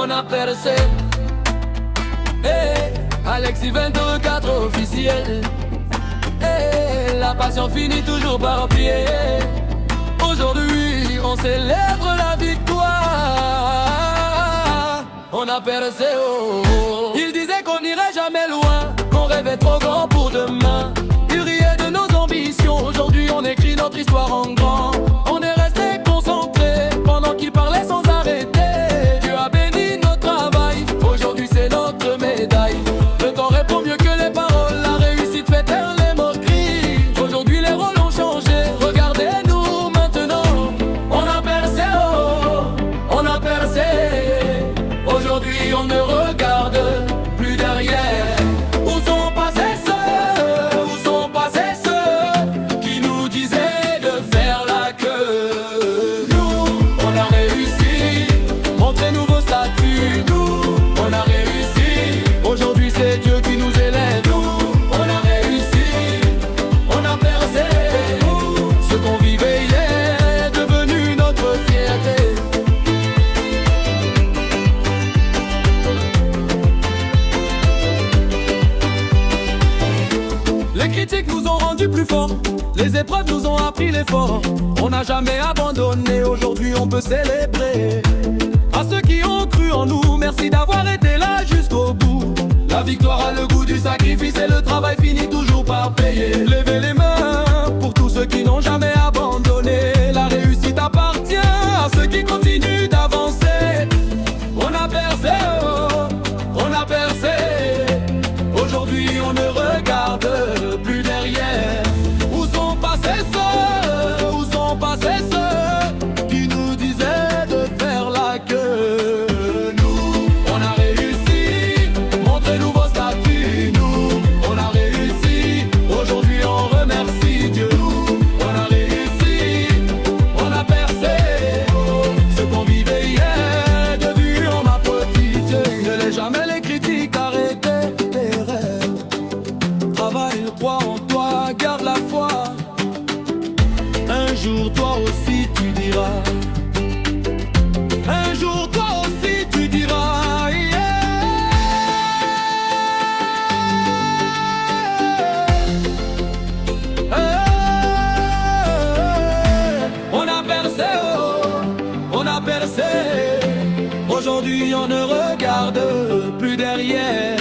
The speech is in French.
on a percé. Hey, Alexis 22-4 officiel. Hey, la passion finit toujours par pied. Aujourd'hui, on célèbre la victoire. On a percé, oh, oh. Il disait qu'on n'irait jamais loin, qu'on rêvait trop grand pour demain. Il riait de nos ambitions. Aujourd'hui, on écrit notre histoire en grand. On est resté concentré pendant qu'il parlait sans arrêter. Dieu a béni notre travail. Aujourd'hui, c'est notre médaille. Le temps répond mieux que les paroles. La réussite fait taire les moqueries. Aujourd'hui, les rôles ont changé. Regardez-nous maintenant. On a percé, oh, on a percé. Aujourd'hui, on ne regarde plus derrière. Où sont passés ceux, où sont passés ceux qui nous disaient de faire la queue? Nous, on a réussi, montrez-nous vos statuts. Nous, on a réussi, aujourd'hui c'est Dieu qui nous élève. Nous, on a réussi, on a percé. Ce qu'on vivait hier est devenu notre fierté. Les critiques nous ont rendus plus forts, les épreuves nous ont appris l'effort. On n'a jamais abandonné, aujourd'hui on peut célébrer. À ceux qui ont cru en nous, merci d'avoir été là jusqu'au bout. La victoire a le goût du sacrifice et le travail finit toujours par payer. Levez les mains pour tous ceux qui n'ont jamais abandonné. La réussite appartient à ceux qui continuent d'avancer. On a percé, oh, on a percé. Aujourd'hui on ne regarde plus derrière. Où sont passés ceux, où sont passés ceux qui nous disaient de faire la queue? Nous, on a réussi, montrez-nous vos statuts. Nous, on a réussi, aujourd'hui on remercie Dieu. Nous, on a réussi, on a percé. Ce qu'on vivait hier est devenu en ma petite. Ne laisse jamais les critiques arrêter tes rêves. Travaille, crois en toi, garde la foi. Un jour toi aussi tu diras. Un jour toi aussi tu diras, yeah. On a percé, oh, on a percé. Aujourd'hui on ne regarde plus derrière.